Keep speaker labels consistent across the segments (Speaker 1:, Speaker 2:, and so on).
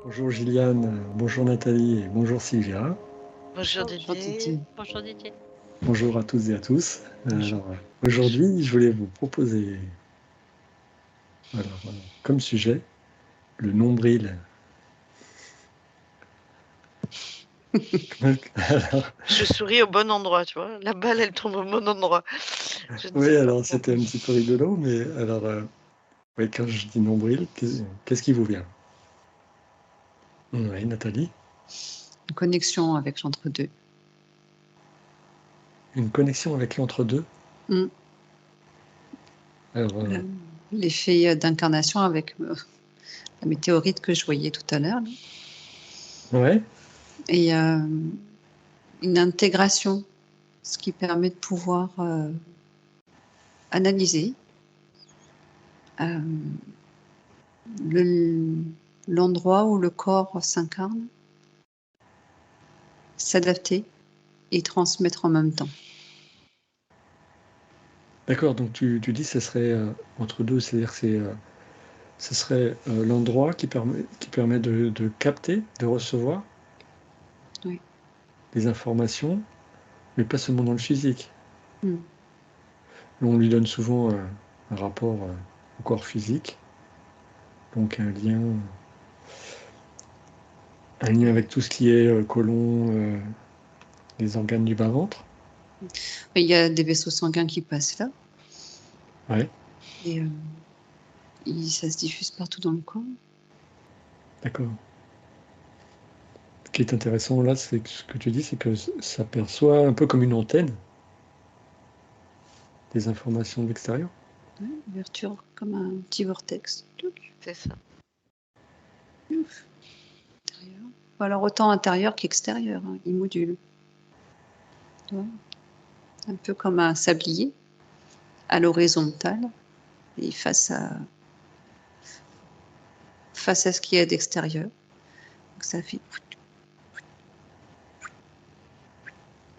Speaker 1: Bonjour Gilliane, bonjour Nathalie et bonjour Sylvia.
Speaker 2: Bonjour
Speaker 3: Bonjour
Speaker 2: Didier.
Speaker 3: Didi.
Speaker 2: Bonjour Didier.
Speaker 1: Bonjour à toutes et à tous.
Speaker 3: Bonjour.
Speaker 1: Alors, aujourd'hui, je voulais vous proposer, comme sujet, le nombril. Alors,
Speaker 2: Je souris au bon endroit, tu vois. La balle, elle tombe au bon endroit. Je ne
Speaker 1: oui,
Speaker 2: sais pas.
Speaker 1: alors c'était un petit peu rigolo, mais alors, oui, quand je dis nombril, qu'est-ce qui vous vient? Oui, Nathalie,
Speaker 3: Une connexion avec l'entre-deux.
Speaker 1: une connexion avec l'entre-deux.
Speaker 3: Mm.
Speaker 1: Alors,
Speaker 3: L'effet d'incarnation avec la météorite que je voyais tout à l'heure.
Speaker 1: ouais,
Speaker 3: Et une intégration, ce qui permet de pouvoir analyser l'endroit où le corps s'incarne, s'adapter et transmettre en même temps.
Speaker 1: d'accord, donc tu dis que ce serait entre deux, c'est-à-dire que ce serait l'endroit qui permet de capter, de recevoir
Speaker 3: Oui.
Speaker 1: des informations, mais pas seulement dans le physique.
Speaker 3: Mm.
Speaker 1: On lui donne souvent un rapport au corps physique, donc un lien avec tout ce qui est côlon, les organes du bas-ventre.
Speaker 3: Il y a des vaisseaux sanguins qui passent là.
Speaker 1: Ouais,
Speaker 3: Et ça se diffuse partout dans le corps.
Speaker 1: d'accord. Ce qui est intéressant là, c'est que ce que tu dis, c'est que ça perçoit un peu comme une antenne des informations de l'extérieur.
Speaker 3: Ouais, ouverture comme un petit vortex.
Speaker 2: C'est ça.
Speaker 3: Ouf. Intérieur. Alors autant intérieur qu'extérieur, hein, il module. Tu vois, un peu comme un sablier à l'horizontale et face à ce qui est d'extérieur. Donc ça fait,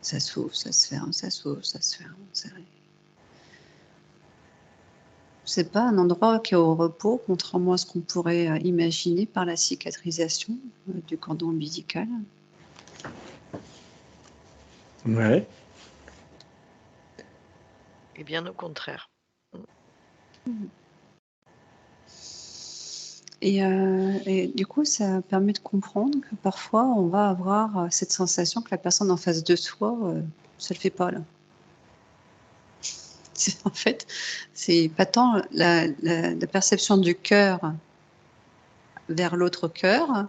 Speaker 3: ça s'ouvre, ça se ferme, ça s'ouvre, ça se ferme. C'est pas un endroit qui est au repos, contrairement à ce qu'on pourrait imaginer par la cicatrisation du cordon ombilical.
Speaker 1: Ouais,
Speaker 2: Et bien au contraire.
Speaker 3: Et du coup, ça permet de comprendre que parfois, on va avoir cette sensation que la personne en face de soi, ça le fait pas là. En fait, c'est pas tant la perception du cœur vers l'autre cœur,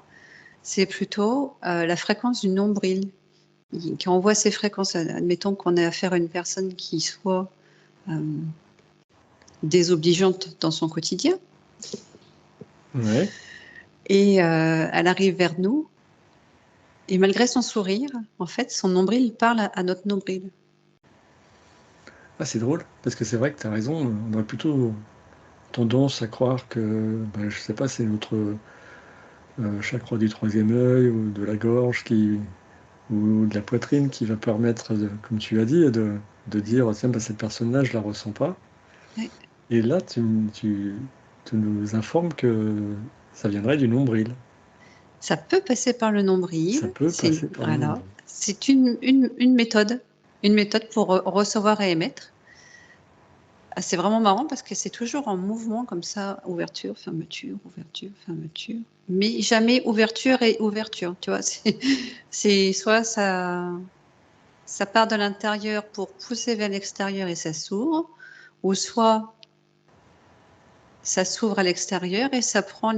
Speaker 3: c'est plutôt la fréquence du nombril qui envoie ces fréquences. Admettons qu'on ait affaire à une personne qui soit désobligeante dans son quotidien.
Speaker 1: ouais.
Speaker 3: Et elle arrive vers nous. Et malgré son sourire, en fait, son nombril parle à notre nombril.
Speaker 1: Ah, c'est drôle, parce que c'est vrai que tu as raison, on aurait plutôt tendance à croire que, je sais pas, c'est notre chakra du troisième œil ou de la gorge ou de la poitrine qui va permettre, comme tu as dit, de dire, tiens, cette personne-là, je la ressens pas.
Speaker 3: Ouais.
Speaker 1: Et là, tu nous informes que ça viendrait du nombril.
Speaker 3: Ça peut passer par le nombril.
Speaker 1: Ça peut passer par le nombril.
Speaker 3: C'est une méthode. Une méthode pour recevoir et émettre. C'est vraiment marrant parce que c'est toujours en mouvement comme ça, ouverture, fermeture, mais jamais ouverture et ouverture, tu vois. C'est soit ça part de l'intérieur pour pousser vers l'extérieur et ça s'ouvre, ou soit ça s'ouvre à l'extérieur et ça prend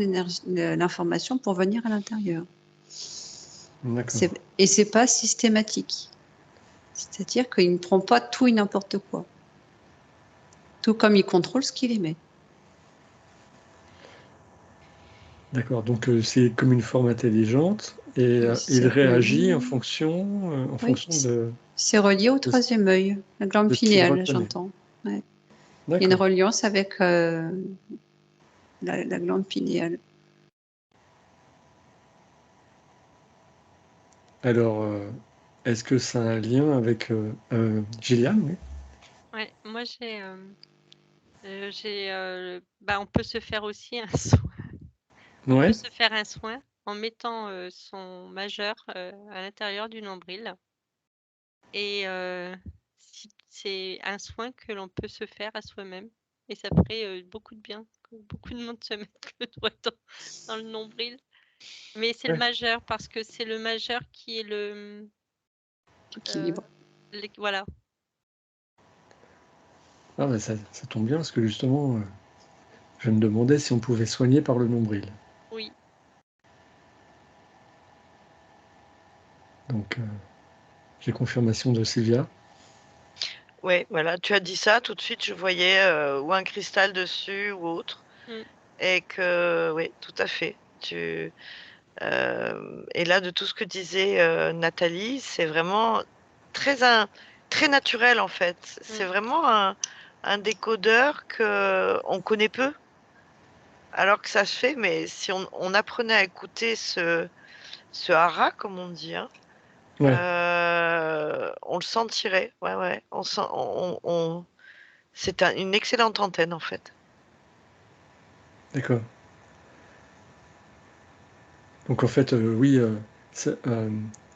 Speaker 3: l'information pour venir à l'intérieur.
Speaker 1: D'accord.
Speaker 3: Et c'est pas systématique. C'est-à-dire qu'il ne prend pas tout et n'importe quoi. Tout comme il contrôle ce qu'il émet.
Speaker 1: D'accord, donc c'est comme une forme intelligente et il réagit en fonction de
Speaker 3: c'est relié au troisième œil, la glande
Speaker 1: ce qu'il
Speaker 3: pinéale,
Speaker 1: reconnaît.
Speaker 3: j'entends. Ouais. Il y a une
Speaker 1: D'accord.
Speaker 3: reliance avec la glande pinéale.
Speaker 1: Alors, est-ce que ça a un lien avec Gillian, oui?
Speaker 2: Ouais, moi on peut se faire aussi un soin. On peut
Speaker 1: Ouais,
Speaker 2: se faire un soin
Speaker 4: en mettant son majeur à l'intérieur du nombril. Et c'est un soin que l'on peut se faire à soi-même. Et ça ferait beaucoup de bien que beaucoup de monde se mette le doigt dans le nombril. Mais c'est le
Speaker 1: Ouais.
Speaker 4: majeur parce que c'est le majeur qui est
Speaker 3: Équilibre.
Speaker 4: voilà.
Speaker 1: Ah, bah, ça tombe bien parce que justement, je me demandais si on pouvait soigner par le nombril.
Speaker 4: Oui.
Speaker 1: Donc, j'ai confirmation de Sylvia.
Speaker 2: Ouais, voilà, tu as dit ça, tout de suite je voyais ou un cristal dessus ou autre. Et que, oui, tout à fait. Et là, de tout ce que disait Nathalie, c'est vraiment très naturel en fait. C'est vraiment un décodeur qu'on connaît peu, alors que ça se fait, mais si on apprenait à écouter ce hara, comme on dit, hein,
Speaker 1: Ouais,
Speaker 2: on le sentirait. Ouais, ouais. C'est une excellente antenne en fait.
Speaker 1: d'accord. Donc en fait, oui,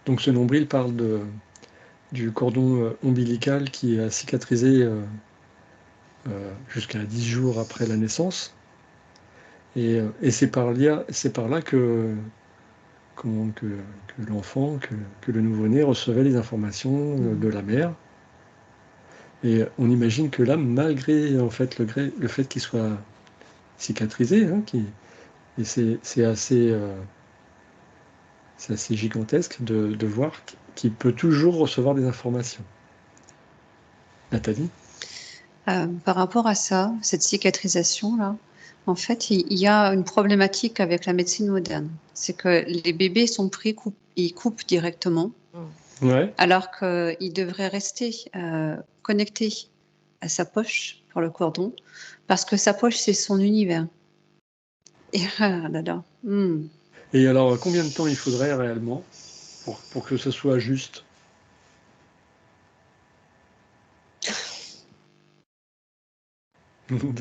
Speaker 1: donc ce nombril parle du cordon ombilical qui a cicatrisé jusqu'à 10 jours après la naissance. Et c'est par là que l'enfant, que le nouveau-né recevait les informations de la mère. Et on imagine que là, malgré en fait, le fait qu'il soit cicatrisé, hein, et c'est assez gigantesque de voir qu'il peut toujours recevoir des informations. Nathalie?
Speaker 3: Par rapport à ça, cette cicatrisation-là, en fait, il y a une problématique avec la médecine moderne. C'est que les bébés sont pris, ils coupent directement,
Speaker 1: Ouais.
Speaker 3: alors qu'ils devraient rester connectés à sa poche par le cordon, parce que sa poche, c'est son univers. Et ah là là.
Speaker 1: Et alors, combien de temps il faudrait réellement pour que ce soit juste?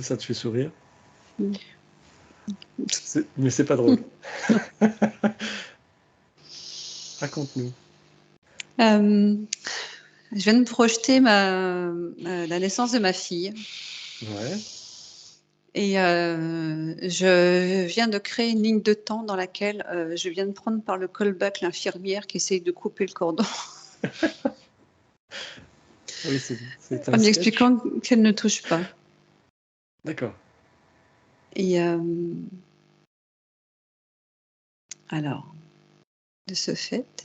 Speaker 1: Ça te fait sourire? Mais c'est pas drôle. Raconte-nous.
Speaker 3: Je viens de projeter la naissance de ma fille.
Speaker 1: Ouais.
Speaker 3: Et je viens de créer une ligne de temps dans laquelle je viens de prendre par le callback l'infirmière qui essaye de couper le cordon
Speaker 1: Oui, c'est
Speaker 3: en
Speaker 1: un
Speaker 3: lui
Speaker 1: sketch.
Speaker 3: expliquant qu'elle ne touche pas.
Speaker 1: D'accord.
Speaker 3: Et alors, de ce fait, «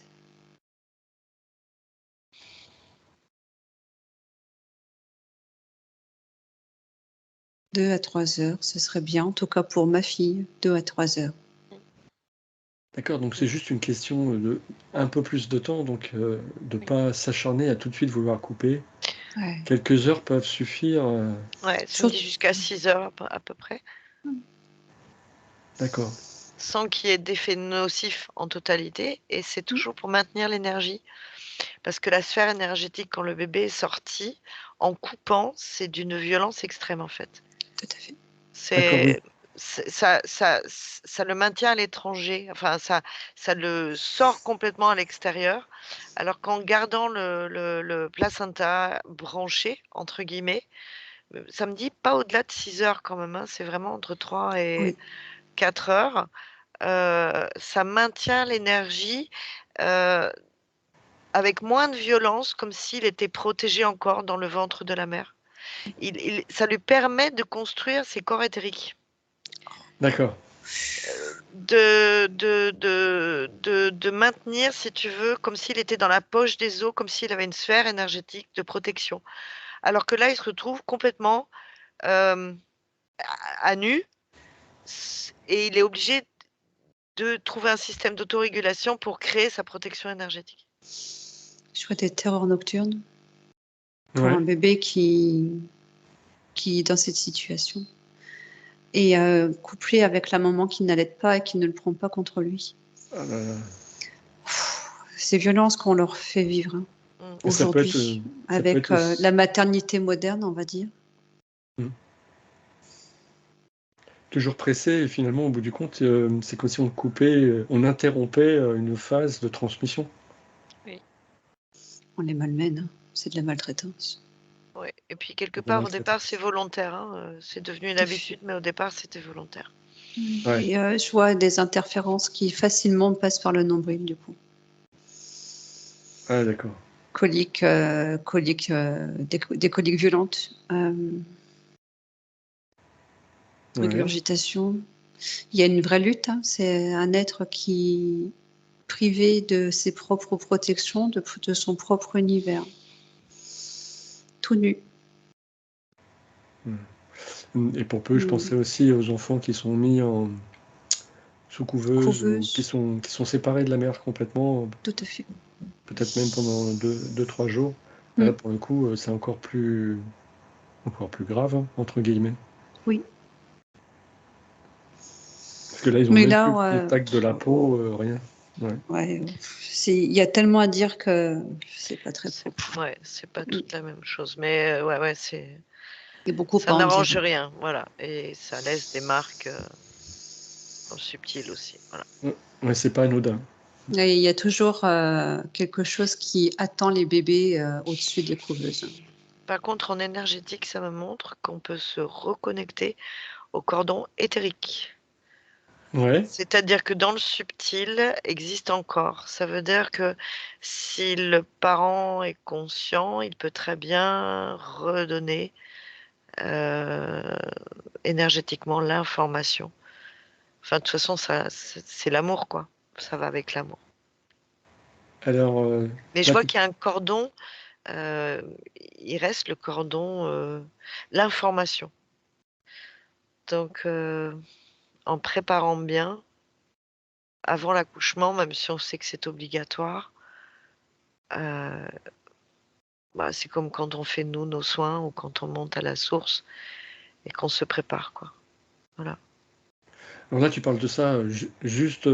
Speaker 3: 2 à 3 heures, ce serait bien, en tout cas pour ma fille, 2 à 3 heures.
Speaker 1: D'accord, donc c'est juste une question de un peu plus de temps, donc de pas s'acharner à tout de suite vouloir couper.
Speaker 3: Ouais.
Speaker 1: Quelques heures peuvent suffire.
Speaker 2: Ouais, ça me dit jusqu'à 6 heures à peu près.
Speaker 1: D'accord.
Speaker 2: Sans qu'il y ait d'effet nocif en totalité. Et c'est toujours pour maintenir l'énergie. Parce que la sphère énergétique, quand le bébé est sorti, en coupant, c'est d'une violence extrême en fait.
Speaker 3: Tout à fait.
Speaker 1: D'accord, oui.
Speaker 2: Ça le maintient à l'étranger, enfin ça le sort complètement à l'extérieur, alors qu'en gardant le placenta branché, entre guillemets, ça me dit pas au-delà de 6 heures quand même, hein, c'est vraiment entre 3 et
Speaker 3: Oui.
Speaker 2: 4 heures. Ça maintient l'énergie avec moins de violence, comme s'il était protégé encore dans le ventre de la mère. Ça lui permet de construire ses corps éthériques.
Speaker 1: D'accord.
Speaker 2: De maintenir, si tu veux, comme s'il était dans la poche des os, comme s'il avait une sphère énergétique de protection. Alors que là, il se retrouve complètement à nu et il est obligé de trouver un système d'autorégulation pour créer sa protection énergétique.
Speaker 3: Je vois des terreurs nocturnes pour
Speaker 1: Ouais.
Speaker 3: un bébé qui est dans cette situation. Et couplé avec la maman qui n'allait pas et qui ne le prend pas contre lui.
Speaker 1: Ah là là.
Speaker 3: Ces violences qu'on leur fait vivre
Speaker 1: Et ça peut être,
Speaker 3: aujourd'hui,
Speaker 1: ça peut
Speaker 3: avec
Speaker 1: être aussi-
Speaker 3: la maternité moderne, on va dire.
Speaker 1: toujours pressé, et finalement, au bout du compte, c'est comme si on coupait, on interrompait une phase de transmission.
Speaker 4: Oui.
Speaker 3: On les malmène, hein. C'est de la maltraitance.
Speaker 2: Ouais. Et puis quelque
Speaker 1: De la
Speaker 2: part, au départ,
Speaker 1: maltraitance.
Speaker 2: c'est volontaire. Hein. C'est devenu une habitude, mais au départ, c'était volontaire.
Speaker 1: Ouais.
Speaker 3: Et je vois des interférences qui facilement passent par le nombril, du coup.
Speaker 1: Ah, d'accord.
Speaker 3: Coliques, des coliques violentes,
Speaker 1: Ouais.
Speaker 3: régurgitation. Il y a une vraie lutte, hein. C'est un être qui privé de ses propres protections, de son propre univers. Tout nu.
Speaker 1: Et pour peu, je pensais aussi aux enfants qui sont mis sous couveuse ou qui
Speaker 3: Couveuse,
Speaker 1: sont séparés de la mère complètement,
Speaker 3: tout à fait.
Speaker 1: peut-être même pendant 2-3 jours. Et là, pour le coup, c'est encore plus grave, hein, entre guillemets.
Speaker 3: Oui.
Speaker 1: Parce que là, ils ont
Speaker 3: Mais
Speaker 1: même
Speaker 3: là,
Speaker 1: plus le contact de la peau, rien. Ouais.
Speaker 3: ouais, il y a tellement à dire que c'est pas très propre.
Speaker 2: Ouais, c'est pas toute la même chose. Mais ouais, c'est.
Speaker 3: Il y a beaucoup
Speaker 2: Ça
Speaker 3: à en
Speaker 2: n'arrange
Speaker 3: dire.
Speaker 2: rien, voilà. Et ça laisse des marques subtiles aussi. Voilà.
Speaker 1: Ouais, c'est pas anodin.
Speaker 3: Et il y a toujours quelque chose qui attend les bébés au-dessus des couveuses.
Speaker 2: Par contre, en énergétique, ça me montre qu'on peut se reconnecter au cordon éthérique.
Speaker 1: Ouais.
Speaker 2: C'est-à-dire que dans le subtil existe encore. Ça veut dire que si le parent est conscient, il peut très bien redonner énergétiquement l'information. Enfin, de toute façon, c'est l'amour, quoi. Ça va avec l'amour.
Speaker 1: Alors,
Speaker 2: Mais je
Speaker 1: là,
Speaker 2: vois qu'il y a un cordon, il reste le cordon, l'information. Donc, en préparant bien, avant l'accouchement, même si on sait que c'est obligatoire, euh, c'est comme quand on fait nous nos soins ou quand on monte à la source et qu'on se prépare, quoi. Voilà.
Speaker 1: alors là, tu parles de ça juste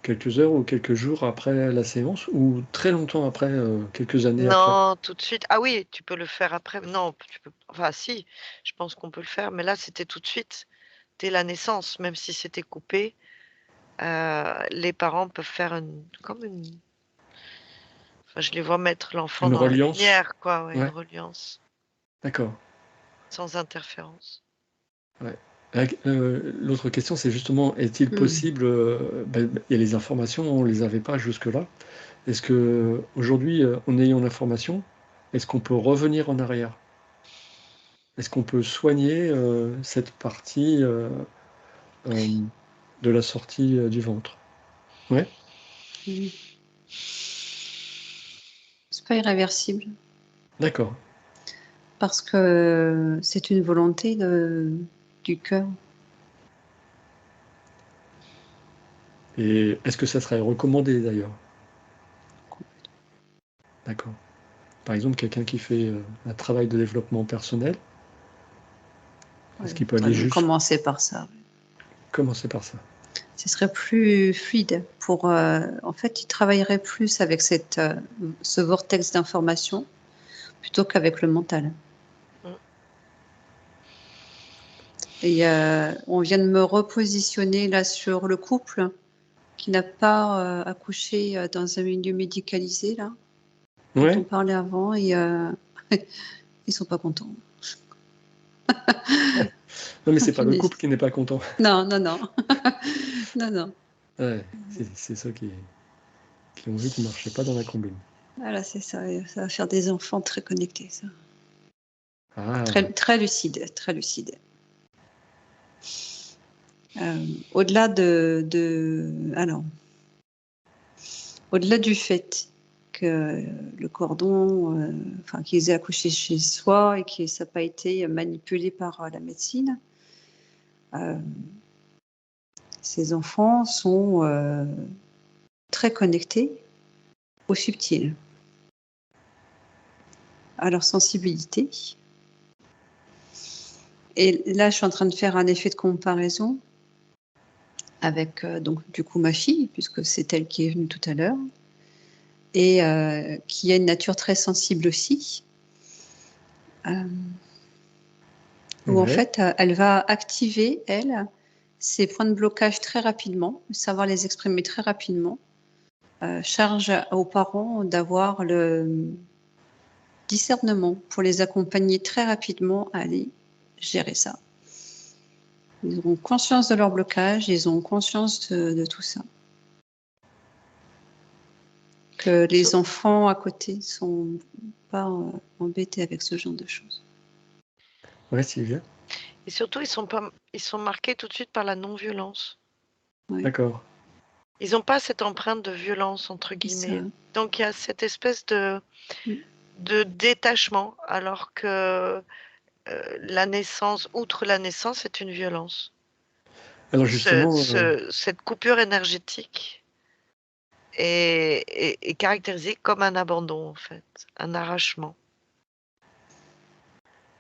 Speaker 1: quelques heures ou quelques jours après la séance ou très longtemps après, quelques années après?
Speaker 2: Non, tout de suite. Ah oui, tu peux le faire après. Non, tu peux. Enfin, si, je pense qu'on peut le faire, mais là, c'était tout de suite, dès la naissance, même si c'était coupé. Les parents peuvent faire comme une. Enfin, je les vois mettre l'enfant
Speaker 1: Une
Speaker 2: dans la
Speaker 1: reliance?
Speaker 2: lumière, quoi, ouais, une
Speaker 1: Ouais,
Speaker 2: reliance,
Speaker 1: d'accord.
Speaker 2: sans interférence.
Speaker 1: Ouais. L'autre question, c'est justement, est-il possible, il y a les informations, on les avait pas jusque-là. Est-ce qu'aujourd'hui, en ayant l'information, est-ce qu'on peut revenir en arrière? Est-ce qu'on peut soigner cette partie de la sortie du ventre? Ouais,
Speaker 3: C'est pas irréversible
Speaker 1: d'accord.
Speaker 3: parce que c'est une volonté du cœur.
Speaker 1: Et est-ce que ça serait recommandé d'ailleurs? D'accord. Par exemple, quelqu'un qui fait un travail de développement personnel, est-ce qu'il peut aller
Speaker 3: Faudrait
Speaker 1: juste
Speaker 3: commencer par ça.
Speaker 1: commencer par ça?
Speaker 3: Ce serait plus fluide pour. En fait, il travaillerait plus avec ce vortex d'information plutôt qu'avec le mental.
Speaker 2: Mm.
Speaker 3: Et on vient de me repositionner là sur le couple qui n'a pas accouché dans un milieu médicalisé là, dont on
Speaker 1: Ouais?
Speaker 3: parlait avant, et ils sont pas contents.
Speaker 1: Non, mais c'est pas le
Speaker 3: Punaise.
Speaker 1: couple qui n'est pas content.
Speaker 3: Non, non, non, non, non.
Speaker 1: Ouais, c'est ceux qui ont vu qu'ils marchaient pas dans la combine.
Speaker 3: Voilà, c'est ça. Et ça va faire des enfants très connectés, ça.
Speaker 1: Ah,
Speaker 3: Très, très lucides, très lucides. Au-delà alors, au-delà du fait que le cordon, enfin, qu'ils aient accouché chez soi et que ça n'a pas été manipulé par la médecine, ces enfants sont très connectés au subtil, à leur sensibilité. Et là, je suis en train de faire un effet de comparaison avec donc du coup ma fille, puisque c'est elle qui est venue tout à l'heure, et qui a une nature très sensible aussi. où en
Speaker 1: Ouais.
Speaker 3: fait, elle va activer, elle, ses points de blocage très rapidement, savoir les exprimer très rapidement. Charge aux parents d'avoir le discernement pour les accompagner très rapidement à aller gérer ça. Ils ont conscience de leur blocage, ils ont conscience de tout ça. Que les enfants à côté sont pas embêtés avec ce genre de choses.
Speaker 1: Ouais, Sylvia.
Speaker 2: Et surtout, ils sont marqués tout de suite par la non-violence.
Speaker 3: Ouais,
Speaker 1: D'accord.
Speaker 2: Ils n'ont pas cette empreinte de violence, entre
Speaker 3: c'est ça.
Speaker 2: guillemets. Donc, il y a cette espèce de
Speaker 3: Mm.
Speaker 2: détachement, alors que la naissance, outre la naissance, c'est une violence.
Speaker 1: Alors justement,
Speaker 2: Cette coupure énergétique est caractérisée comme un abandon, en fait, un arrachement,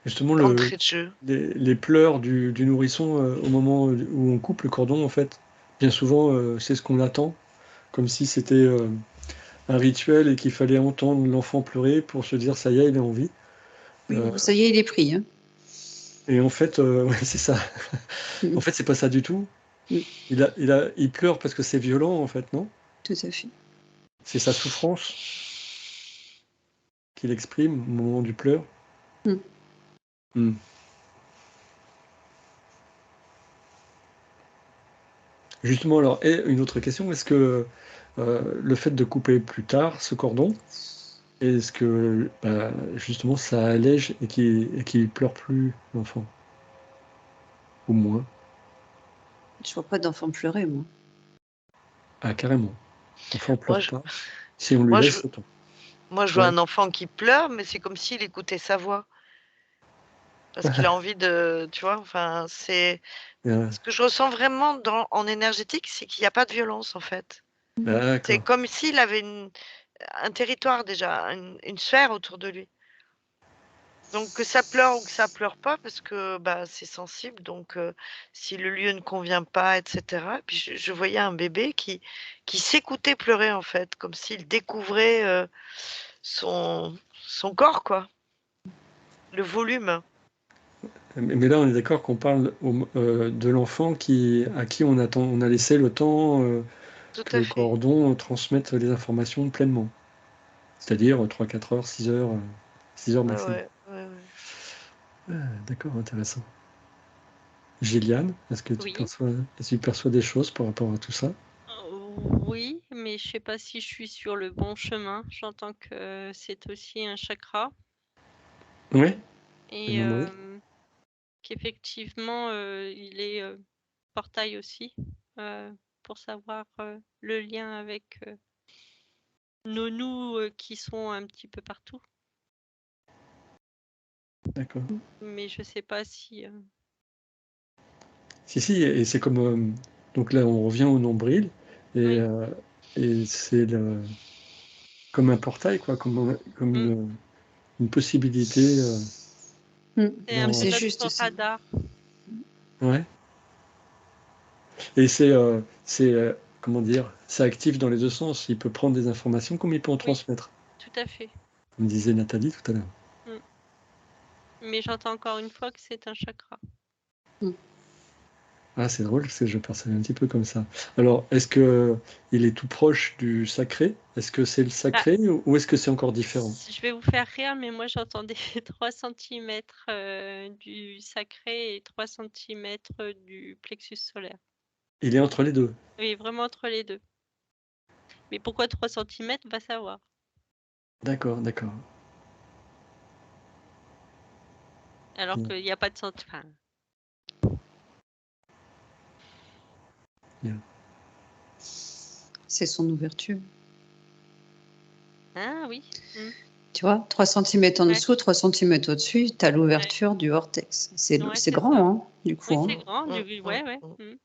Speaker 1: justement
Speaker 2: d'entrée de jeu.
Speaker 1: les pleurs du nourrisson au moment où on coupe le cordon, en fait, bien souvent, c'est ce qu'on attend, comme si c'était un rituel et qu'il fallait entendre l'enfant pleurer pour se dire ça y est, il est en vie.
Speaker 3: Oui,
Speaker 1: Euh,
Speaker 3: ça y est, il est pris. Hein.
Speaker 1: et en fait, ouais, c'est ça.
Speaker 3: Mm.
Speaker 1: En fait, c'est pas ça du tout.
Speaker 3: Mm.
Speaker 1: Il pleure parce que c'est violent, en fait, non?
Speaker 3: Tout à fait.
Speaker 1: C'est sa souffrance qu'il exprime au moment du pleur.
Speaker 3: Mm.
Speaker 1: Hmm. Justement, alors, et une autre question, est-ce que le fait de couper plus tard ce cordon, est-ce que justement ça allège et qu'il pleure plus l'enfant? Ou moins?
Speaker 3: Je vois pas d'enfant pleurer, moi.
Speaker 1: Ah, carrément. L'enfant
Speaker 2: Moi,
Speaker 1: pleure
Speaker 2: je,
Speaker 1: pas si on lui
Speaker 2: moi, je,
Speaker 1: laisse le temps.
Speaker 2: moi, je vois
Speaker 1: Ouais.
Speaker 2: un enfant qui pleure, mais c'est comme s'il écoutait sa voix. Parce qu'il a envie de, tu vois, enfin, c'est
Speaker 1: Ah,
Speaker 2: ce que je ressens vraiment en énergétique, c'est qu'il n'y a pas de violence, en fait. C'est
Speaker 1: d'accord.
Speaker 2: comme s'il avait un territoire déjà, une sphère autour de lui. Donc que ça pleure ou que ça pleure pas, parce que bah, c'est sensible, donc si le lieu ne convient pas, etc. Et puis je voyais un bébé qui s'écoutait pleurer, en fait, comme s'il découvrait son corps, quoi, le volume.
Speaker 1: Mais là, on est d'accord qu'on parle de l'enfant à qui on a laissé le temps
Speaker 2: Tout
Speaker 1: que
Speaker 2: à
Speaker 1: le
Speaker 2: fait.
Speaker 1: cordon transmette les informations pleinement. C'est-à-dire 3-4 heures, 6 heures, 6 heures
Speaker 2: Ouais,
Speaker 1: maximum.
Speaker 2: ouais, ouais, ouais.
Speaker 1: Ah, d'accord, intéressant. Gilliane,
Speaker 4: Oui.
Speaker 1: est-ce que tu perçois des choses par rapport à tout ça?
Speaker 4: Oui, mais je sais pas si je suis sur le bon chemin. J'entends que c'est aussi un chakra
Speaker 1: Oui, le
Speaker 4: et
Speaker 1: nombril.
Speaker 4: qu'effectivement, il est portail aussi pour savoir le lien avec nos nous qui sont un petit peu partout.
Speaker 1: D'accord.
Speaker 4: Mais je sais pas si...
Speaker 1: Si, et c'est comme. Donc là, on revient au nombril, et,
Speaker 4: Oui.
Speaker 1: et c'est comme un portail, quoi, comme
Speaker 4: Mm.
Speaker 1: une possibilité
Speaker 4: C'est un peu
Speaker 3: C'est
Speaker 4: notre
Speaker 3: juste ça.
Speaker 4: radar.
Speaker 1: Ouais. Et comment dire, c'est actif dans les deux sens. Il peut prendre des informations comme il peut en
Speaker 4: Oui,
Speaker 1: transmettre,
Speaker 4: tout à fait.
Speaker 1: comme disait Nathalie tout à l'heure.
Speaker 4: Mm. Mais j'entends encore une fois que c'est un chakra.
Speaker 1: Ah, c'est drôle, parce que je perçois un petit peu comme ça. Alors, est-ce que il est tout proche du sacré? Est-ce que c'est le
Speaker 4: Ah,
Speaker 1: sacré ou est-ce que c'est encore différent?
Speaker 4: je vais vous faire rire, mais moi j'entendais 3 centimètres du sacré et 3 centimètres du plexus solaire.
Speaker 1: Il est entre les deux.
Speaker 4: Oui, vraiment entre les deux. Mais pourquoi 3 centimètres, va savoir.
Speaker 1: D'accord, d'accord.
Speaker 4: Alors
Speaker 1: Bien,
Speaker 4: qu'il n'y a pas de centimètre.
Speaker 1: bien.
Speaker 3: C'est son ouverture.
Speaker 4: Ah oui. Mm.
Speaker 3: Tu vois, 3 centimètres en
Speaker 4: Ouais,
Speaker 3: dessous, 3 centimètres au-dessus, tu as l'ouverture du vortex. C'est
Speaker 4: ouais,
Speaker 3: c'est
Speaker 4: c'est ça.
Speaker 3: grand, hein, du coup.
Speaker 4: Oui,
Speaker 3: Hein.
Speaker 4: c'est grand. Ouais, ouais. Mm.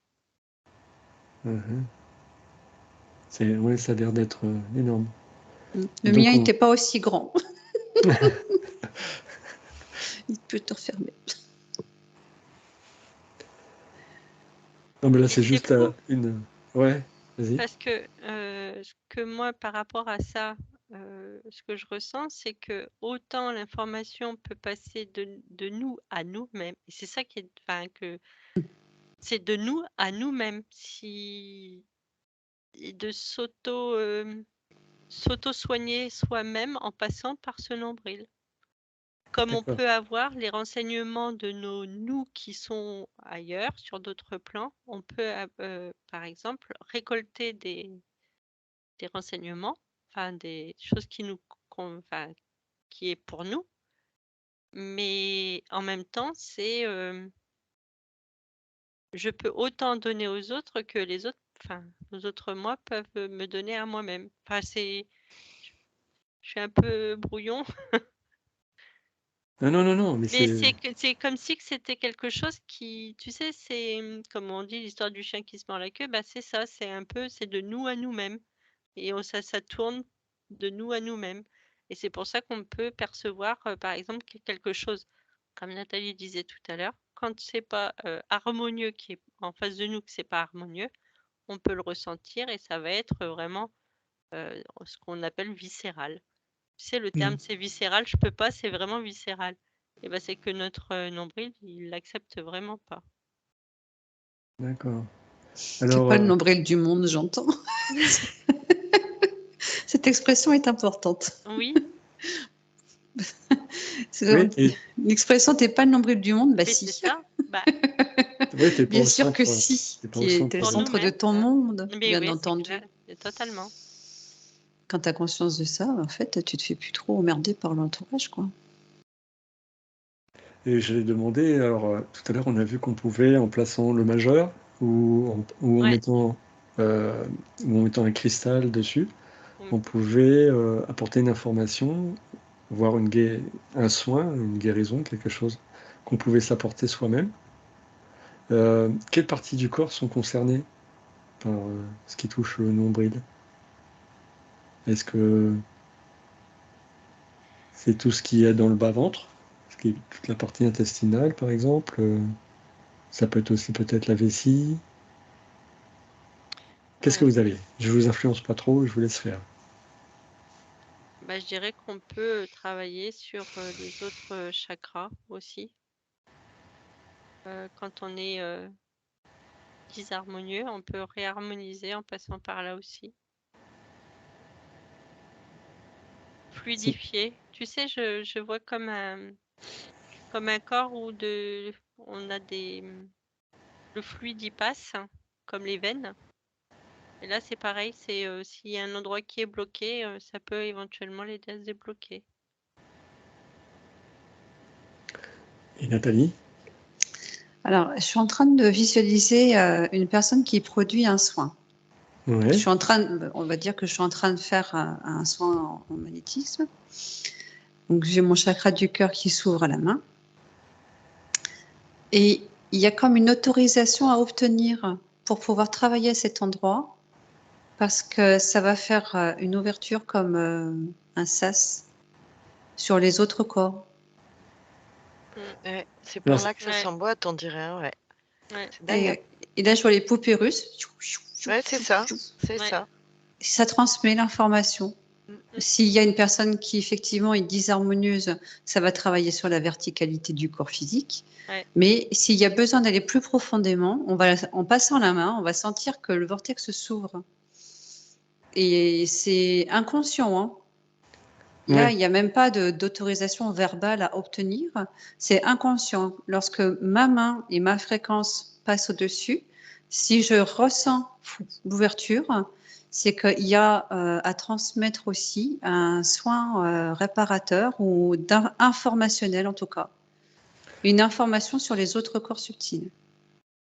Speaker 1: Mhm. Ouais, ça a l'air d'être énorme. Et
Speaker 3: Le
Speaker 1: donc,
Speaker 3: mien n'était pas aussi grand. Il peut te refermer.
Speaker 1: non, mais là,
Speaker 4: Mais
Speaker 1: c'est
Speaker 4: c'est
Speaker 1: juste
Speaker 4: fou
Speaker 1: une. Ouais, vas-y.
Speaker 4: parce que moi, par rapport à ça, ce que je ressens, c'est que autant l'information peut passer de nous à nous-mêmes. Et c'est ça qui est, enfin, que c'est de nous à nous-mêmes. Et de s'auto-soigner soi-même en passant par ce nombril. Comme on
Speaker 1: D'accord.
Speaker 4: peut avoir les renseignements de nos nous qui sont ailleurs, sur d'autres plans, on peut, par exemple, récolter des renseignements, enfin des choses enfin, qui est pour nous, mais en même temps, je peux autant donner aux autres que les autres, enfin, aux autres moi peuvent me donner à moi-même. Enfin, je suis un peu brouillon.
Speaker 1: Ah non, non, non, mais
Speaker 4: Mais
Speaker 1: c'est...
Speaker 4: c'est comme si que c'était quelque chose qui, tu sais, c'est comme on dit l'histoire du chien qui se mord la queue, bah c'est ça, c'est un peu, c'est de nous à nous-mêmes. Et ça tourne de nous à nous-mêmes. Et c'est pour ça qu'on peut percevoir, par exemple, quelque chose, comme Nathalie disait tout à l'heure, quand c'est pas harmonieux, qui est en face de nous, que c'est pas harmonieux, on peut le ressentir et ça va être vraiment ce qu'on appelle viscéral. Tu sais, le terme c'est viscéral, je peux pas, c'est vraiment viscéral. Et ben c'est que notre nombril, il l'accepte vraiment pas.
Speaker 1: D'accord.
Speaker 3: C'est
Speaker 1: Alors,
Speaker 3: pas le nombril du monde, j'entends. Cette expression est importante.
Speaker 4: Oui,
Speaker 1: oui, et
Speaker 3: L'expression t'es pas le nombril du monde, bah
Speaker 4: mais c'est
Speaker 3: si.
Speaker 4: ça. Bah,
Speaker 1: ouais, t'es pas
Speaker 3: Bien
Speaker 1: au
Speaker 3: sûr que
Speaker 1: centre,
Speaker 3: si.
Speaker 1: t'es pas au
Speaker 3: Tu es
Speaker 1: centre.
Speaker 3: le
Speaker 4: pour
Speaker 3: centre de
Speaker 4: nous-mêmes.
Speaker 3: ton monde,
Speaker 4: Mais
Speaker 3: bien
Speaker 4: oui, c'est
Speaker 3: entendu.
Speaker 4: clair, totalement.
Speaker 3: Quand tu as conscience de ça, en fait, tu te fais plus trop emmerder par l'entourage, quoi.
Speaker 1: Et je l'ai demandé, alors tout à l'heure on a vu qu'on pouvait, en plaçant le majeur ou en
Speaker 4: Ouais.
Speaker 1: mettant, ou en mettant un cristal dessus,
Speaker 4: Mm.
Speaker 1: on pouvait apporter une information, voire un soin, une guérison, quelque chose qu'on pouvait s'apporter soi-même. Quelles parties du corps sont concernées par ce qui touche le nombril? Est-ce que c'est tout ce qui est dans le bas-ventre, toute la partie intestinale par exemple? Ça peut être aussi peut-être la vessie. Qu'est-ce que
Speaker 4: Euh,
Speaker 1: vous avez? Je vous influence pas trop, je vous laisse faire.
Speaker 4: bah, je dirais qu'on peut travailler sur les autres chakras aussi. Quand on est disharmonieux, on peut réharmoniser en passant par là aussi. Fluidifier. Tu sais, je vois comme un corps où on a le fluide y passe, comme les veines. Et là, c'est pareil, c'est s'il y a un endroit qui est bloqué, ça peut éventuellement l'aider à se débloquer.
Speaker 1: Et Nathalie?
Speaker 3: Alors, je suis en train de visualiser une personne qui produit un soin.
Speaker 1: Ouais.
Speaker 3: On va dire que je suis en train de faire un soin en magnétisme. Donc, j'ai mon chakra du cœur qui s'ouvre à la main. Et il y a comme une autorisation à obtenir pour pouvoir travailler à cet endroit, parce que ça va faire une ouverture comme un sas sur les autres corps.
Speaker 2: Ouais, ces
Speaker 1: Alors,
Speaker 2: plans-là que ça
Speaker 4: Ouais.
Speaker 2: s'emboîte, on dirait, hein, ouais.
Speaker 4: Ouais.
Speaker 2: C'est dingue, hein.
Speaker 3: Et là, je vois les poupées russes.
Speaker 2: Ouais, c'est ça. C'est
Speaker 4: Ouais.
Speaker 2: ça.
Speaker 3: Ça transmet l'information.
Speaker 2: Mm.
Speaker 3: S'il y a une personne qui effectivement est disharmonieuse, ça va travailler sur la verticalité du corps physique.
Speaker 4: Ouais.
Speaker 3: Mais s'il y a besoin d'aller plus profondément, en passant la main, on va sentir que le vortex s'ouvre. Et c'est inconscient, hein. Là,
Speaker 1: ouais.
Speaker 3: il n'y a même pas d'autorisation verbale à obtenir. C'est inconscient. Lorsque ma main et ma fréquence passent au-dessus, si je ressens l'ouverture, c'est qu'il y a à transmettre aussi un soin réparateur ou informationnel en tout cas. Une information sur les autres corps subtils.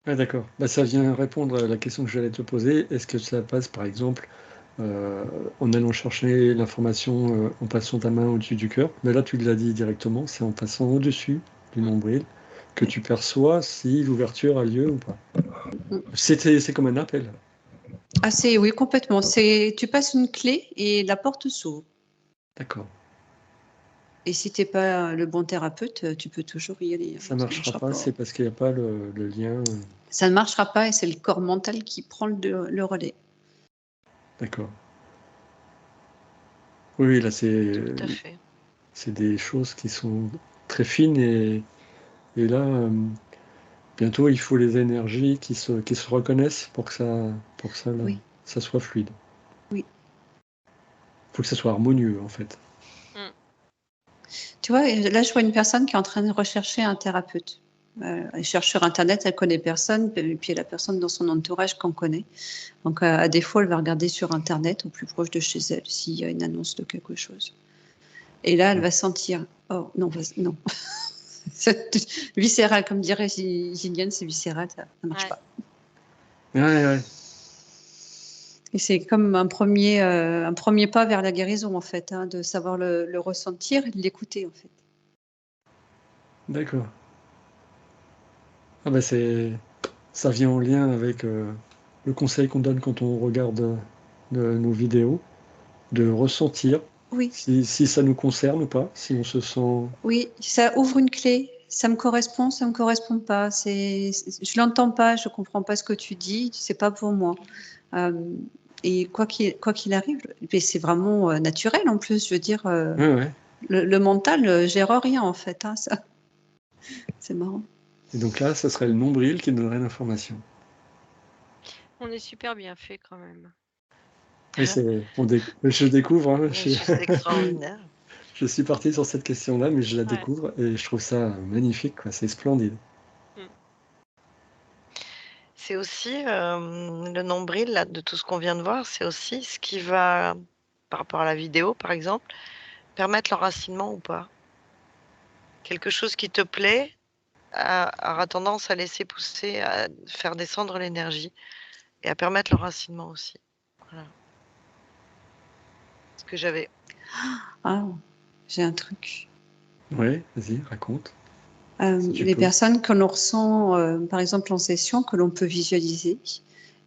Speaker 1: Ah, d'accord. Bah, ça vient répondre à la question que j'allais te poser. Est-ce que ça passe, par exemple, en allant chercher l'information en passant ta main au-dessus du cœur? Mais là, tu l'as dit directement, c'est en passant au-dessus du nombril que tu perçois si l'ouverture a lieu ou pas. C'est comme un appel.
Speaker 3: Ah, oui, complètement. Tu passes une clé et la porte s'ouvre.
Speaker 1: D'accord.
Speaker 3: Et si tu n'es pas le bon thérapeute, tu peux toujours y aller.
Speaker 1: Ça marchera pas, c'est parce qu'il n'y a pas le lien.
Speaker 3: Ça ne marchera pas et c'est le corps mental qui prend le relais.
Speaker 1: D'accord. Oui, là,
Speaker 2: Tout à fait.
Speaker 1: c'est des choses qui sont très fines et là, bientôt, il faut les énergies qui se reconnaissent pour que ça,
Speaker 3: Oui,
Speaker 1: ça soit fluide.
Speaker 3: oui.
Speaker 1: Il faut que ça soit harmonieux, en fait.
Speaker 4: Mm.
Speaker 3: Tu vois, et là, je vois une personne qui est en train de rechercher un thérapeute. Elle cherche sur Internet, elle connaît personne, et puis il y a la personne dans son entourage qu'on connaît. Donc, à défaut, elle va regarder sur Internet, au plus proche de chez elle, s'il y a une annonce de quelque chose. Et là, elle va sentir, oh non, non. Viscéral, comme dirait Gillian, c'est viscéral, ça ne marche
Speaker 4: Ouais.
Speaker 3: pas.
Speaker 1: Ouais.
Speaker 3: Et c'est comme un premier pas vers la guérison, en fait, hein, de savoir le ressentir et de l'écouter, en fait.
Speaker 1: D'accord. Ah bah ça vient en lien avec le conseil qu'on donne quand on regarde nos vidéos, de ressentir
Speaker 3: Oui,
Speaker 1: si ça nous concerne ou pas, si on se sent...
Speaker 3: oui, ça ouvre une clé. Ça me correspond pas. Je l'entends pas, je comprends pas ce que tu dis, c'est pas pour moi. Et quoi qu'il arrive, mais c'est vraiment naturel en plus. Je veux dire,
Speaker 1: Ouais.
Speaker 3: le mental gère rien en fait. Hein, ça, c'est marrant.
Speaker 1: Et donc là, ça serait le nombril qui donnerait l'information.
Speaker 4: On est super bien fait quand même.
Speaker 1: Et je découvre, hein,
Speaker 2: C'est juste extraordinaire.
Speaker 1: je suis parti sur cette question-là, mais je la
Speaker 4: Ouais.
Speaker 1: découvre et je trouve ça magnifique, quoi. C'est splendide.
Speaker 2: C'est aussi le nombril là, de tout ce qu'on vient de voir, c'est aussi ce qui va, par rapport à la vidéo par exemple, permettre l'enracinement ou pas. Quelque chose qui te plaît aura tendance à laisser pousser, à faire descendre l'énergie et à permettre l'enracinement aussi. Voilà. Ce que j'avais.
Speaker 3: Ah, j'ai un truc.
Speaker 1: Ouais, vas-y, raconte. Si tu
Speaker 3: Les
Speaker 1: peux.
Speaker 3: personnes que l'on ressent, par exemple en session, que l'on peut visualiser,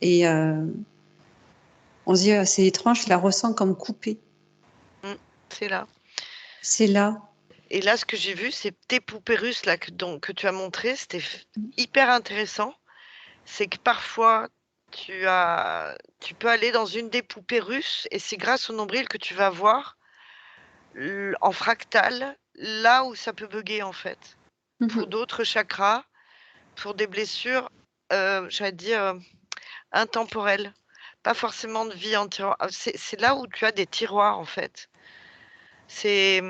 Speaker 3: et on se dit ah, c'est étrange, je la ressens comme coupée.
Speaker 2: C'est là.
Speaker 3: C'est là.
Speaker 2: Et là, ce que j'ai vu, c'est tes poupées russes là, que tu as montré, c'était hyper intéressant. C'est que parfois, tu peux aller dans une des poupées russes et c'est grâce au nombril que tu vas voir en fractal là où ça peut bugger en fait. Pour d'autres chakras, pour des blessures, j'allais dire, intemporelles. Pas forcément de vie en tiroir. C'est là où tu as des tiroirs en fait. C'est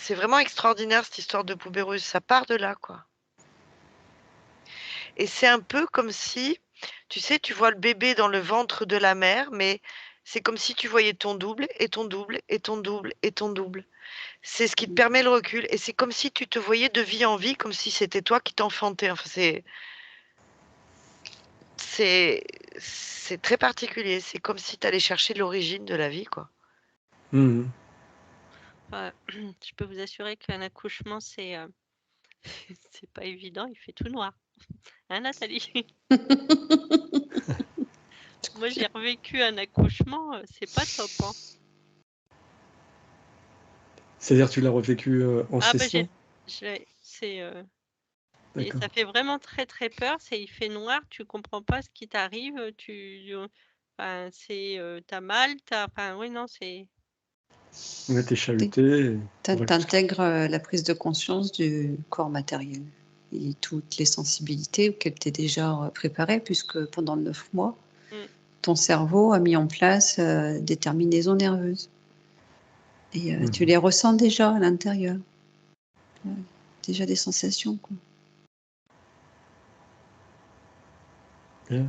Speaker 2: vraiment extraordinaire cette histoire de poupée russe. Ça part de là, quoi. Et c'est un peu comme si, tu sais, tu vois le bébé dans le ventre de la mère, mais c'est comme si tu voyais ton double et ton double et ton double et ton double. C'est ce qui te permet le recul. Et c'est comme si tu te voyais de vie en vie, comme si c'était toi qui t'enfantais. Enfin, c'est très particulier. C'est comme si tu allais chercher l'origine de la vie, quoi.
Speaker 1: Mhm.
Speaker 4: Enfin, je peux vous assurer qu'un accouchement, c'est c'est pas évident, il fait tout noir. Hein, Nathalie? Moi, j'ai revécu un accouchement, c'est pas top, hein.
Speaker 1: C'est-à-dire tu l'as revécu en
Speaker 4: Ah bah
Speaker 1: session?
Speaker 4: c'est et
Speaker 1: D'accord.
Speaker 4: ça fait vraiment très très peur. Il fait noir, tu comprends pas ce qui t'arrive, enfin t'as mal, enfin oui non c'est.
Speaker 1: Ouais, t'es chahuté. Ouais.
Speaker 3: T'intègres la prise de conscience du corps matériel et toutes les sensibilités auxquelles tu es déjà préparé, puisque pendant 9 mois, ton cerveau a mis en place des terminaisons nerveuses. Et tu les ressens déjà à l'intérieur. Déjà des sensations, quoi.
Speaker 1: Bien.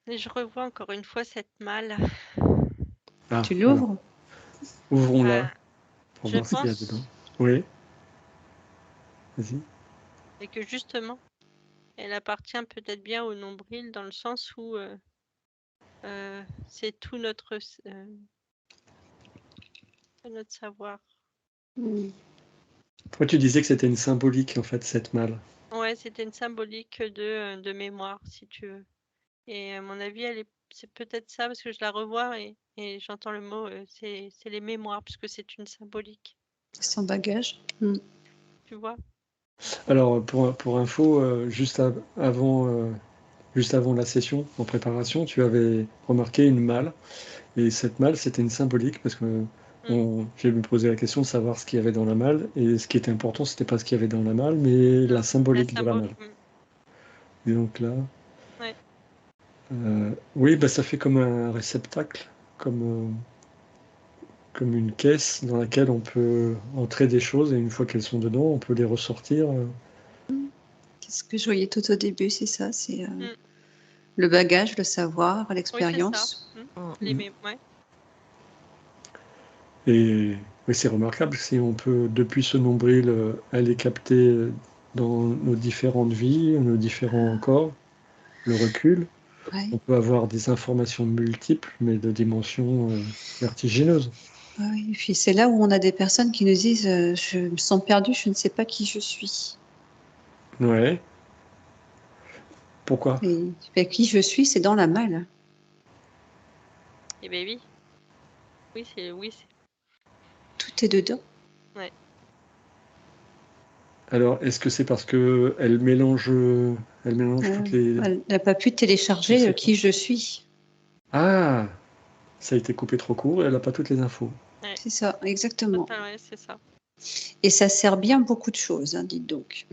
Speaker 4: Et je revois encore une fois cette malle.
Speaker 1: Ah,
Speaker 3: Tu
Speaker 1: alors,
Speaker 3: l'ouvres?
Speaker 1: ouvrons-la pour
Speaker 4: Je
Speaker 1: voir ce qu'il y a dedans.
Speaker 4: pense
Speaker 1: Oui, vas-y.
Speaker 4: et que justement, elle appartient peut-être bien au nombril dans le sens où c'est tout notre savoir.
Speaker 1: Toi, tu disais que c'était une symbolique, en fait, cette malle.
Speaker 4: Ouais, c'était une symbolique de mémoire, si tu veux. Et à mon avis, c'est peut-être ça, parce que je la revois et j'entends le mot, c'est les mémoires, puisque c'est une symbolique.
Speaker 3: Sans bagage.
Speaker 4: Tu vois?
Speaker 1: Alors, pour info, juste avant juste avant la session, en préparation, tu avais remarqué une malle. Et cette malle, c'était une symbolique parce que j'ai me posé la question de savoir ce qu'il y avait dans la malle. Et ce qui était important, c'était pas ce qu'il y avait dans la malle, mais la
Speaker 4: La
Speaker 1: symbolique de la
Speaker 4: symbole.
Speaker 1: malle. Et donc là,
Speaker 4: Ouais.
Speaker 1: oui, bah, ça fait comme un réceptacle, comme, comme une caisse dans laquelle on peut entrer des choses et une fois qu'elles sont dedans, on peut les ressortir.
Speaker 3: Ce que je voyais tout au début, c'est ça, c'est
Speaker 4: Mm.
Speaker 3: le bagage, le savoir,
Speaker 4: Oui, c'est ça.
Speaker 3: l'expérience.
Speaker 4: Ouais.
Speaker 1: Et oui, c'est remarquable si on peut, depuis ce nombril, aller capter dans nos différentes vies, nos différents corps, le recul.
Speaker 3: Ouais.
Speaker 1: On peut avoir des informations multiples, mais de dimensions vertigineuses.
Speaker 3: Ouais, et puis c'est là où on a des personnes qui nous disent je me sens perdue, je ne sais pas qui je suis.
Speaker 1: Ouais. Pourquoi?
Speaker 3: Et qui je suis, c'est dans la malle.
Speaker 4: Et ben oui. Oui, c'est.
Speaker 3: Tout est dedans.
Speaker 4: Ouais.
Speaker 1: Alors, est-ce que c'est parce que elle mélange toutes les...
Speaker 3: Elle n'a pas pu
Speaker 1: Je
Speaker 3: télécharger
Speaker 1: sais pas.
Speaker 3: qui je suis.
Speaker 1: Ah, ça a été coupé trop court et elle n'a pas toutes les infos.
Speaker 4: Ouais.
Speaker 3: C'est ça, exactement.
Speaker 4: Ouais, c'est ça.
Speaker 3: Et ça sert bien beaucoup de choses, hein, dites donc.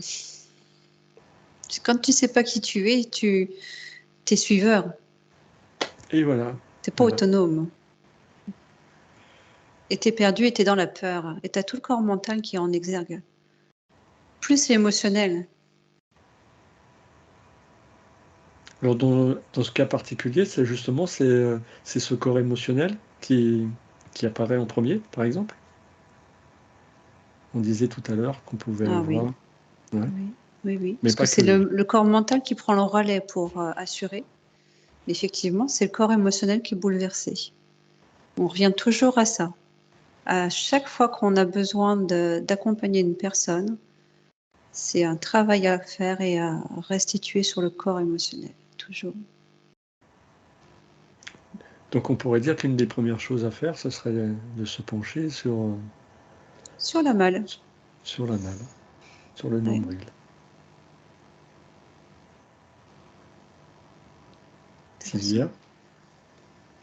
Speaker 3: Quand tu sais pas qui tu es, t'es suiveur.
Speaker 1: Et voilà.
Speaker 3: T'es pas
Speaker 1: Voilà.
Speaker 3: autonome. Et t'es perdu et t'es dans la peur. Et t'as tout le corps mental qui est en exergue. Plus l'émotionnel.
Speaker 1: Alors dans ce cas particulier, c'est justement c'est ce corps émotionnel qui apparaît en premier, par exemple. On disait tout à l'heure qu'on pouvait
Speaker 3: Ah oui.
Speaker 1: avoir. Ouais.
Speaker 3: Oui.
Speaker 1: Mais
Speaker 3: Parce que
Speaker 1: pas
Speaker 3: c'est
Speaker 1: que lui.
Speaker 3: le corps mental qui prend le relais pour assurer. Effectivement, c'est le corps émotionnel qui est bouleversé. On revient toujours à ça. À chaque fois qu'on a besoin d'accompagner une personne, c'est un travail à faire et à restituer sur le corps émotionnel, toujours.
Speaker 1: Donc on pourrait dire qu'une des premières choses à faire, ce serait de se pencher
Speaker 3: Sur la malle.
Speaker 1: sur la malle, sur le
Speaker 3: Ouais.
Speaker 1: nombril. Sylvia?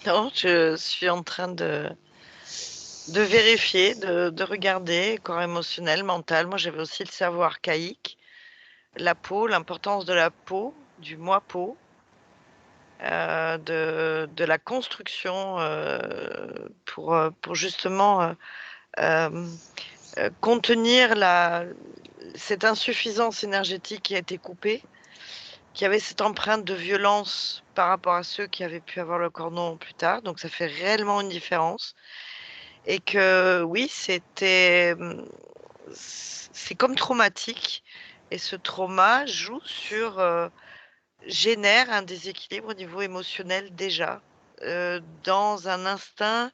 Speaker 2: Non, je suis en train de vérifier, de regarder, corps émotionnel, mental. Moi, j'avais aussi le cerveau archaïque, la peau, l'importance de la peau, du moi peau, de la construction pour justement euh, contenir cette insuffisance énergétique qui a été coupée, qui avait cette empreinte de violence par rapport à ceux qui avaient pu avoir le cordon plus tard. Donc, ça fait réellement une différence. Et que oui, c'est comme traumatique. Et ce trauma génère un déséquilibre au niveau émotionnel déjà, dans un instinct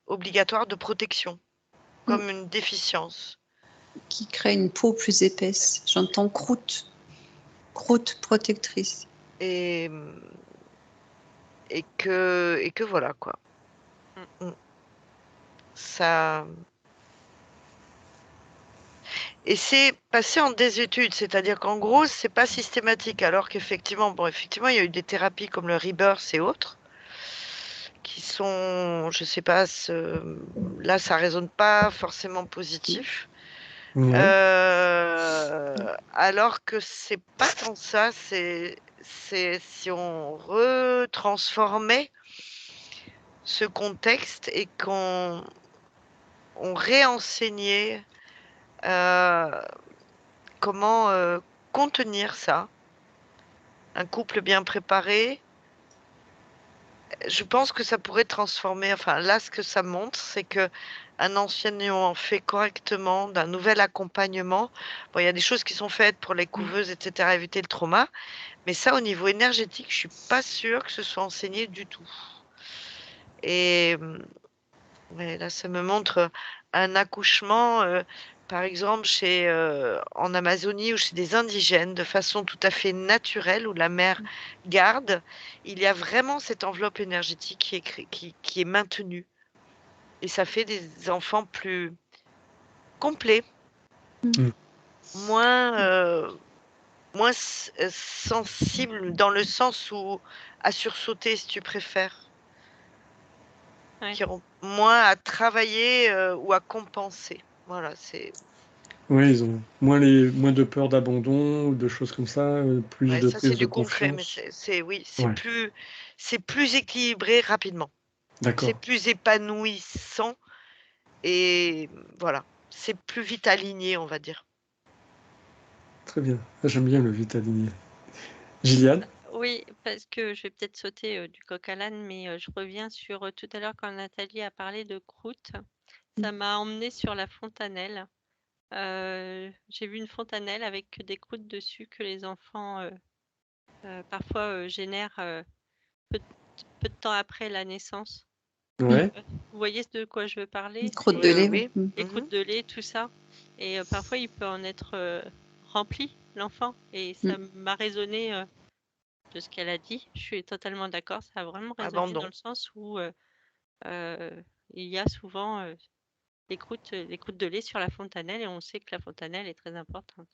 Speaker 2: obligatoire de protection, comme une déficience.
Speaker 3: Qui crée une peau plus épaisse. J'entends croûte. Croûte protectrice.
Speaker 2: Et que voilà quoi. Ça. Et c'est passé en désuétude, c'est-à-dire qu'en gros, c'est pas systématique, alors qu'effectivement, il y a eu des thérapies comme le Rebirth et autres, qui sont, je sais pas, là, ça résonne pas forcément positif.
Speaker 1: Ouais.
Speaker 2: Alors que c'est pas tant ça, c'est si on retransformait ce contexte et qu'on réenseignait comment contenir ça. Un couple bien préparé, je pense que ça pourrait transformer, enfin là, ce que ça montre, c'est que un enseignement fait correctement, d'un nouvel accompagnement. Bon, il y a des choses qui sont faites pour les couveuses, etc., éviter le trauma, mais ça, au niveau énergétique, je suis pas sûre que ce soit enseigné du tout. Et ouais, là, ça me montre un accouchement, par exemple, en Amazonie ou chez des indigènes, de façon tout à fait naturelle, où la mère garde. Il y a vraiment cette enveloppe énergétique qui est maintenue. Et ça fait des enfants plus complets, moins moins sensible dans le sens où à sursauter, si tu préfères,
Speaker 4: Ouais.
Speaker 2: qui auront moins à travailler ou à compenser. Voilà, c'est
Speaker 1: Oui, ils ont moins de peur d'abandon ou de choses comme ça, plus
Speaker 2: ouais,
Speaker 1: de
Speaker 2: ça c'est
Speaker 1: prise de
Speaker 2: du concret, mais
Speaker 1: confiance.
Speaker 2: oui,
Speaker 1: Ouais,
Speaker 2: c'est plus équilibré rapidement, c'est
Speaker 1: d'accord.
Speaker 2: plus épanouissant et voilà, c'est plus vite aligné, on va dire.
Speaker 1: Très bien. Ah, j'aime bien le vite aligné. Gilliane?
Speaker 4: Oui, parce que je vais peut-être sauter du coq à l'âne, mais je reviens sur tout à l'heure quand Nathalie a parlé de croûte. Ça m'a emmené sur la fontanelle. J'ai vu une fontanelle avec des croûtes dessus que les enfants parfois génèrent peu, peu de temps après la naissance.
Speaker 1: Ouais.
Speaker 4: Vous voyez de quoi je veux parler?
Speaker 3: Une croûte de
Speaker 2: Oui, oui,
Speaker 3: lait,
Speaker 2: oui.
Speaker 3: oui.
Speaker 4: Les croûtes de lait, tout ça. Et parfois, il peut en être rempli, l'enfant. Et ça m'a résonné de ce qu'elle a dit. Je suis totalement d'accord. Ça a vraiment résonné dans
Speaker 2: Abandon.
Speaker 4: le sens où il y a souvent les croûtes de lait sur la fontanelle et on sait que la fontanelle est très importante.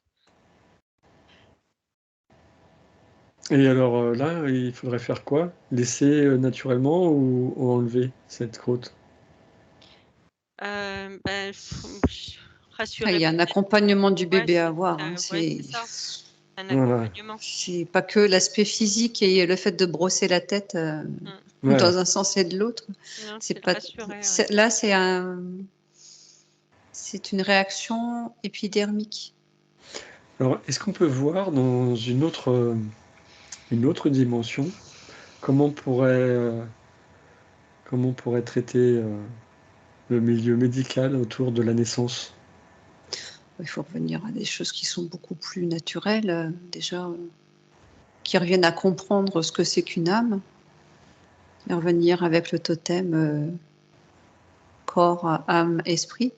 Speaker 1: Et alors là, il faudrait faire quoi? Laisser naturellement ou enlever cette croûte?
Speaker 4: Ben,
Speaker 3: Ah,
Speaker 4: rassurer
Speaker 3: il y a un
Speaker 4: peut-être.
Speaker 3: accompagnement du
Speaker 4: Ouais,
Speaker 3: bébé à avoir. Hein.
Speaker 4: ouais, c'est ça. Un
Speaker 1: Voilà.
Speaker 4: accompagnement.
Speaker 3: C'est pas que l'aspect physique et le fait de brosser la tête
Speaker 1: Ouais.
Speaker 3: dans un sens et de l'autre.
Speaker 4: Non,
Speaker 3: C'est
Speaker 4: c'est le
Speaker 3: pas.
Speaker 4: rassurer.
Speaker 3: Là, c'est une réaction épidermique.
Speaker 1: Alors, est-ce qu'on peut voir dans une autre dimension comment on pourrait traiter le milieu médical autour de la naissance?
Speaker 3: Il faut revenir à des choses qui sont beaucoup plus naturelles, déjà, qui reviennent à comprendre ce que c'est qu'une âme, et revenir avec le totem corps, âme, esprit.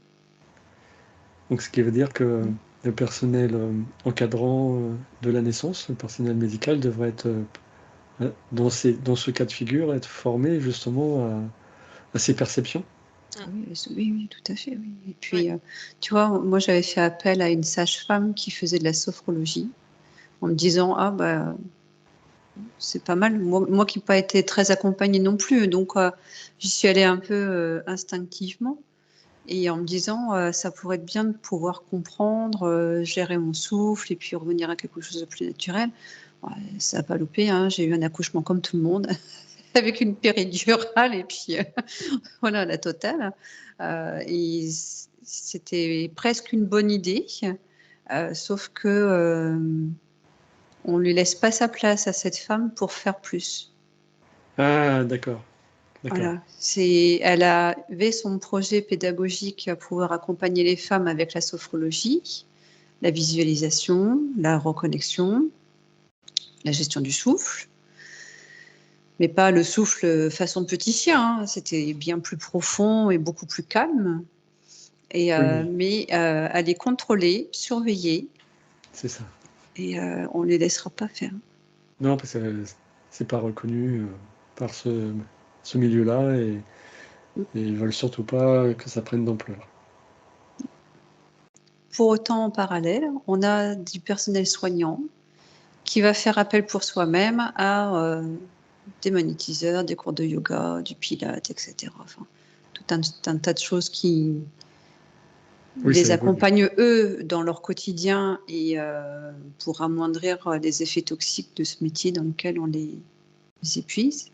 Speaker 1: Donc, ce qui veut dire que le personnel encadrant de la naissance, le personnel médical, devrait être, dans ce cas de figure, être formé justement à ces perceptions.
Speaker 3: Oui, tout à fait. Oui. Et puis, tu vois, moi, j'avais fait appel à une sage-femme qui faisait de la sophrologie, en me disant, ah bah, c'est pas mal. Moi qui n'ai pas été très accompagnée non plus, donc j'y suis allée un peu instinctivement. Et en me disant, ça pourrait être bien de pouvoir comprendre, gérer mon souffle et puis revenir à quelque chose de plus naturel. Ouais, ça n'a pas loupé, hein, j'ai eu un accouchement comme tout le monde, avec une péridurale et puis voilà la totale. Et c'était presque une bonne idée, sauf que on lui laisse pas sa place à cette femme pour faire plus.
Speaker 1: Ah, d'accord.
Speaker 3: Voilà, elle avait son projet pédagogique à pouvoir accompagner les femmes avec la sophrologie, la visualisation, la reconnexion, la gestion du souffle, mais pas le souffle façon petit chien, hein, c'était bien plus profond et beaucoup plus calme. Et,
Speaker 1: Oui.
Speaker 3: mais à les contrôler, surveiller,
Speaker 1: C'est ça.
Speaker 3: et on ne les laissera pas faire.
Speaker 1: Non, parce que c'est pas reconnu par ce milieu-là et ils veulent surtout pas que ça prenne d'ampleur.
Speaker 3: Pour autant, en parallèle, on a du personnel soignant qui va faire appel pour soi-même à des magnétiseurs, des cours de yoga, du pilates, etc. Enfin, tout un tas de choses qui
Speaker 1: Oui, ça
Speaker 3: les
Speaker 1: évolue.
Speaker 3: accompagnent, eux, dans leur quotidien et pour amoindrir les effets toxiques de ce métier dans lequel on les épuise.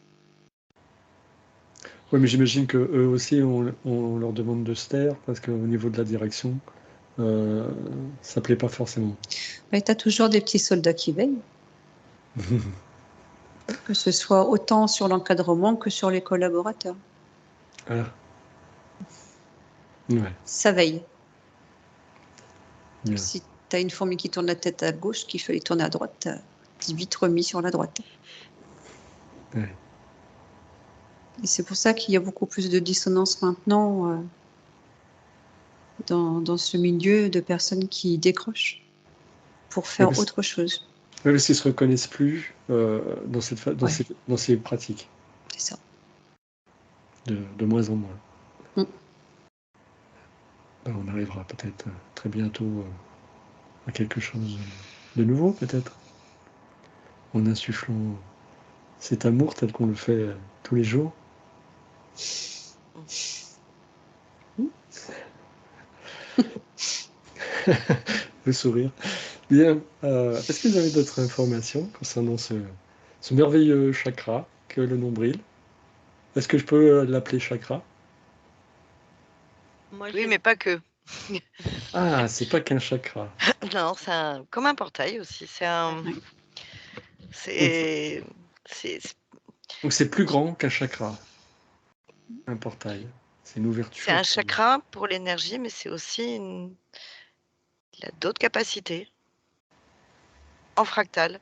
Speaker 1: Oui, mais j'imagine que eux aussi, on leur demande de se taire parce qu'au niveau de la direction, ça plaît pas forcément.
Speaker 3: Tu as toujours des petits soldats qui veillent, que ce soit autant sur l'encadrement que sur les collaborateurs.
Speaker 1: Ah. Ouais.
Speaker 3: Ça veille.
Speaker 1: Bien.
Speaker 3: Si tu as une fourmi qui tourne la tête à gauche, qu'il fallait tourner à droite, tu as vite remis sur la droite.
Speaker 1: Ouais.
Speaker 3: Et c'est pour ça qu'il y a beaucoup plus de dissonance maintenant dans ce milieu de personnes qui décrochent pour faire autre chose.
Speaker 1: Oui, parce qu'ils se reconnaissent plus dans ces pratiques.
Speaker 3: C'est ça.
Speaker 1: De moins en moins.
Speaker 3: Mm.
Speaker 1: Ben, on arrivera peut-être très bientôt à quelque chose de nouveau, peut-être, en insufflant cet amour tel qu'on le fait tous les jours. Le sourire. Bien. Est-ce que vous avez d'autres informations concernant ce merveilleux chakra que le nombril? Est-ce que je peux l'appeler chakra?
Speaker 4: Moi,
Speaker 2: Oui,
Speaker 4: je
Speaker 2: mais pas que.
Speaker 1: Ah, c'est pas qu'un chakra.
Speaker 2: Non, c'est comme un portail aussi.
Speaker 3: Oui.
Speaker 2: C'est
Speaker 1: Donc c'est plus grand qu'un chakra, un portail. C'est une ouverture.
Speaker 2: c'est un chakra pour l'énergie, mais c'est aussi il a d'autres capacités en fractal.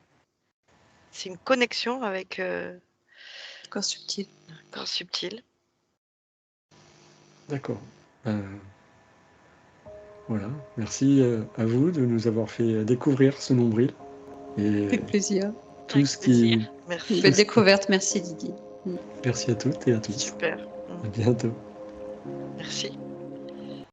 Speaker 2: C'est une connexion avec
Speaker 3: Corps subtil.
Speaker 2: un corps subtil.
Speaker 1: D'accord. Voilà. Merci à vous de nous avoir fait découvrir ce nombril. Et
Speaker 3: Avec plaisir.
Speaker 1: tout
Speaker 4: Avec
Speaker 1: ce qui.
Speaker 4: plaisir.
Speaker 3: Une
Speaker 2: Merci.
Speaker 3: belle découverte. Merci Didi.
Speaker 1: Merci à toutes et à tous.
Speaker 2: Super.
Speaker 1: À bientôt.
Speaker 2: Merci.